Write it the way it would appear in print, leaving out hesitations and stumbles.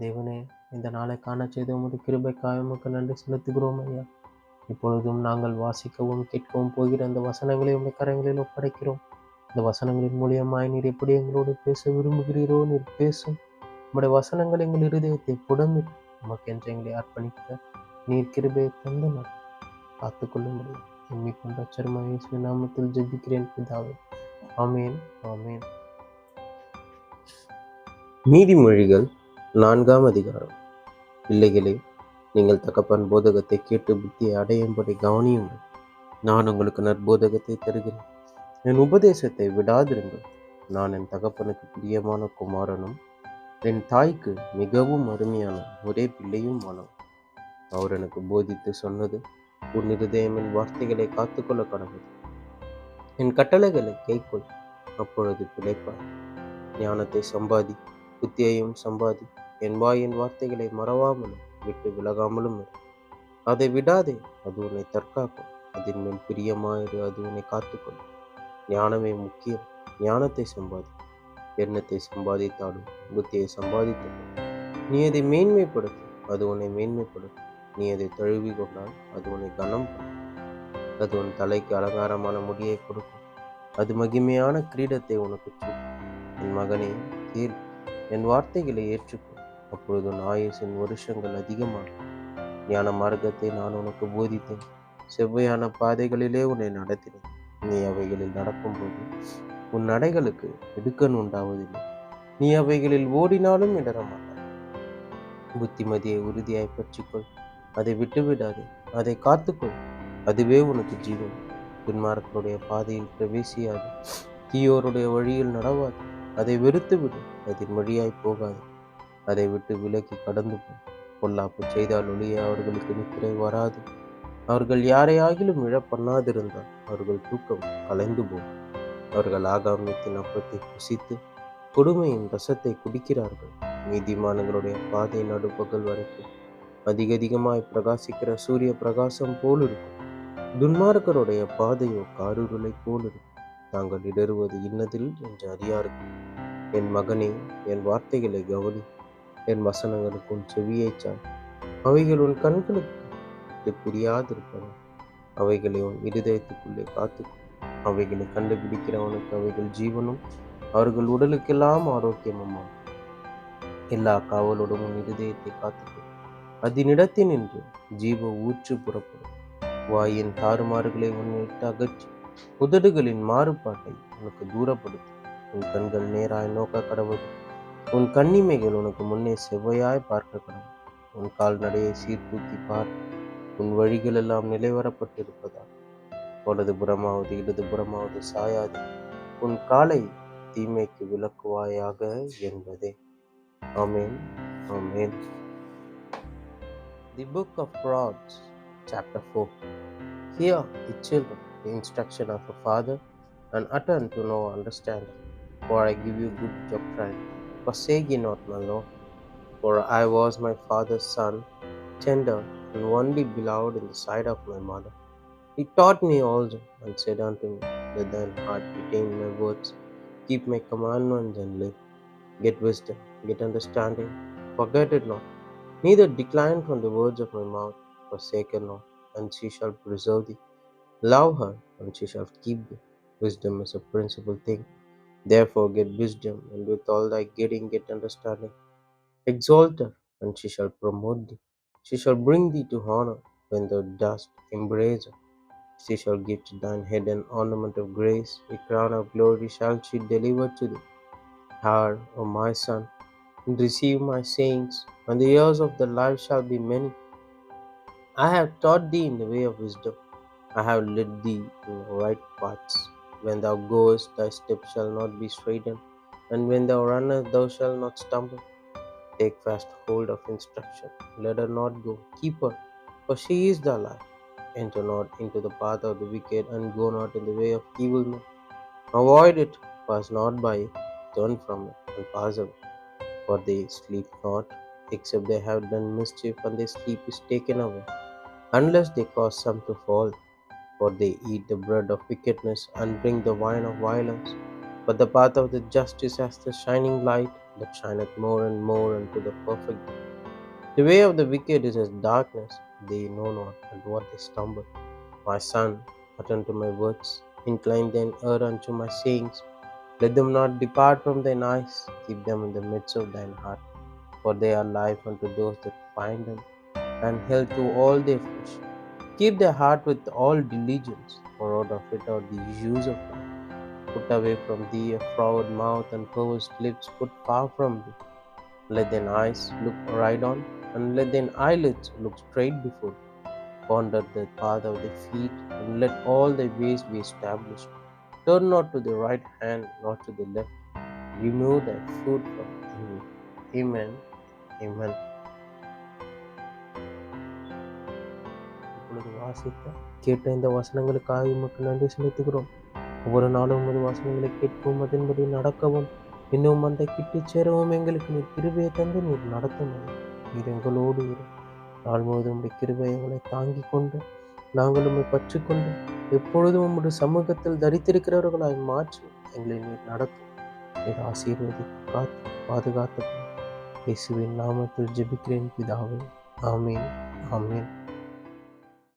தேவனே, இந்த நாளை காணச் செய்த உமது கிருபைக்காக உமக்கு நன்றி செலுத்துகிறோம் ஐயா. இப்பொழுதும் நாங்கள் வாசிக்கவும் கேட்கவும் போகிற அந்த வசனங்களை உம்முடைய கரங்களில் ஒப்படைக்கிறோம். இந்த வசனங்களின் மூலியமாய் நீர் எப்படி எங்களோடு பேச விரும்புகிறீரோ நீர் பேசும். உம்முடைய வசனங்கள் எங்கள் இருதயத்தை புடமிட்டு உமக்கென்று எங்களை அர்ப்பணிக்க நீர் கிருபையை தந்து காத்துக்கொள்ளும்படி எண்ணிக்கொண்ட அச்சரமாய் இயேசுவின் நாமத்தில் ஜெபிக்கிறேன் பிதாவே. ஆமென், ஆமென். நீதிமொழிகள் 4ஆம் அதிகாரம். பிள்ளைகளே, நீங்கள் தகப்பன் போதகத்தை கேட்டு புத்தியை அடையும்படி கவனியுங்கள். நான் உங்களுக்கு நற்போதகத்தை தருகிறேன். என் உபதேசத்தை விடாதிருங்கள். நான் என் தகப்பனுக்கு பிரியமான குமாரனும் என் தாய்க்கு மிகவும் அருமையான ஒரே பிள்ளையும் ஆனவர். அவர் எனக்கு போதித்து சொன்னது, உன் இருதயம் என் வார்த்தைகளை காத்துக்கொள்ள கடவுள். என் கட்டளைகளை கைக்கொள், அப்பொழுது பிழைப்பாய். ஞானத்தை சம்பாதி, புத்தியையும் சம்பாதி. என் வாயின் வார்த்தைகளை மறவாமலும் விட்டு விலகாமலும் இரு. அதை விடாதே, அது உன்னை தற்காக்கும். அதன் மேல் பிரியமாயிரு, அது உன்னை காத்துக்கொள்ளும். ஞானமே முக்கியம், ஞானத்தை சம்பாதி. எண்ணத்தை சம்பாதித்தாலும் புத்தியை சம்பாதித்தாலும் நீ அதை மேன்மைப்படுத்து, அது உன்னை மேன்மைப்படுத்தும். நீ அதை தழுவி கொண்டால் அது உன்னை கனம் பண்ணும். அது உன் தலைக்கு அலங்காரமான முடியை கொடுக்கும். அது மகிமையான கிரீடத்தை உனக்கு சூட்டும். என் மகனே, கேள், என் வார்த்தைகளை ஏற்றுக்கொள், அப்பொழுது உன் ஆயுசின் வருஷங்கள் அதிகமாகும். ஞான மார்க்கத்தை நான் உனக்கு போதித்தேன், செவ்வையான பாதைகளிலே உன்னை நடத்தினேன். நீ அவைகளில் நடக்கும்போது உன் நடைகளுக்கு இடுக்கண் உண்டாவதில்லை. நீ அவைகளில் ஓடினாலும் இடரமாட்டாய். புத்திமதியை உறுதியாய் பற்றிக்கொள், அதை விட்டுவிடாதே, அதை காத்துக்கொள், அதுவே உனக்கு ஜீவன். துன்மார்க்கருடைய பாதையில் பிரவேசியாது, தீயோருடைய வழியில் நடவாது. அதை வெறுத்துவிடு, அதன் வழியாய் போகாது. அதை விட்டு விலக்கி கடந்து போ. பொல்லாப்பு செய்தால் ஒழிய அவர்களுக்கு நித்திரை வராது. அவர்கள் யாரையாகிலும் இழப்பண்ணாதிருந்தால் அவர்கள் தூக்கம் கலைந்து போகும். அவர்கள் ஆகாமியத்தின் அப்பத்தை புசித்து கொடுமையின் ரசத்தை குடிக்கிறார்கள். நீதிமான்களுடைய பாதை நடுப்பகல் வரைக்கும் அதிகமாய் பிரகாசிக்கிற சூரிய பிரகாசம் போல் இருக்கும். துன்மார்க்கருடைய பாதையோ காரிருளை போல் இருக்கும். தாங்கள் இடறுவது இன்னதில் என்று அறியார்கள். என் மகனே, என் வார்த்தைகளை கவனி, என் வசனங்களுக்கு உன் செவியைச் சாய். அவைகள் உன் கண்களுக்கு விட்டு பிரியாதிருப்பன. அவைகளை உன் இருதயத்துக்குள்ளே காத்துக்கொள். அவைகளை கண்டுபிடிக்கிறவனுக்கு அவைகள் ஜீவனும் அவர்கள் உடலுக்கெல்லாம் ஆரோக்கியமும். எல்லா காவலோடும் உன் இருதயத்தை காத்துக்கொள். அதனிடத்தினின்று ஜீவ ஊற்று புறப்படும். வாயின் தாறுமாறுகளை உன்னை விட்டு அகற்றி உதடுகளின் மாறுபாட்டை உனக்கு தூரப்படுத்தும். உன் கண்கள் நேராய் நோக்க கடவுள். உன் கண்ணிமைகள் உனக்கு முன்னே செவ்வையாய் பார்க்க கடவுள். உன் கால்நடையை சீர்தூக்கி பார். உன் வழிகள் எல்லாம் நிலைவரப்பட்டிருப்பதால் வலது புறமாவது இடது புறமாவது சாயாது. உன் காலை தீமைக்கு விலக்குவாயாக என்பதே. ஆமென், ஆமென். The Book of Proverbs, Chapter 4. Hear, ye children, the instruction of a father, and attend to know understanding. For I give you good doctrine. Forsake ye not my law. For I was my father's son, tender and only beloved in the sight of my mother. He taught me also, and said unto me, let thine heart retain my words. Keep my commandments and live. Get wisdom, get understanding, forget it not. Neither decline from the words of my mouth. Forsake her not, and she shall preserve thee. Love her, and she shall keep thee. Wisdom is a principal thing. Therefore get wisdom, and with all thy getting get understanding. Exalt her, and she shall promote thee. She shall bring thee to honor when thou dost embrace her. She shall give to thine head an ornament of grace. A crown of glory shall she deliver to thee. Hear, O my son, and receive my sayings, and the years of thy life shall be many. I have taught thee in the way of wisdom. I have led thee in right paths. When thou goest, thy steps shall not be straitened, and when thou runnest, thou shalt not stumble. Take fast hold of instruction. Let her not go. Keep her, for she is thy life. Enter not into the path of the wicked, and go not in the way of evil men. Avoid it, pass not by it, turn from it, and pass away. For they sleep not, except they have done mischief, and their sleep is taken away, unless they cause some to fall. For they eat the bread of wickedness, and drink the wine of violence. But the path of the just is as the shining light, that shineth more and more unto the perfect day. The way of the wicked is as darkness, they know not at what they stumble. My son, attend to my words, incline thine ear unto my sayings. Let them not depart from thine eyes, keep them in the midst of thine heart, for they are life unto those that find them, and health to all their flesh. Keep thy heart with all diligence, for out of it are the issues of life. Put away from thee a froward mouth and perverse lips, put far from thee. Let thine eyes look right on, and let thine eyelids look straight before thee. Ponder the path of thy feet, and let all thy ways be established. Turn not to the right hand, nor to the left. Remove thy foot from evil. Amen. Amen. இப்பொழுது வாசித்த கேட்ட இந்த வசனங்களுக்காக உமக்கு நன்றி செலுத்துகிறோம். ஒவ்வொரு நாளும் உமது வசனங்களை கேட்கவும் அதன்படி நடக்கவும் இன்னும் அந்த கிட்டி சேரவும் எங்களுக்கு நீர் கிருபையை தந்து நீர் நடத்தும் நீர் எங்களோடு இரு. நாள் முழுவதும் உடைய கிருபை எங்களை தாங்கிக் கொண்டு நாங்கள் உண்மை பற்றி கொண்டு எப்பொழுதும் உம்முடைய சமூகத்தில் தரித்திருக்கிறவர்களாய் மாற்றி எங்களை நீர் நடத்தும். நீர் ஆசீர்வதித்து காத்து பாதுகாத்து இயேசுவின் நாமத்தில் ஜெபிக்கிறேன் பிதாவே. ஆமீன். ஆமீன்.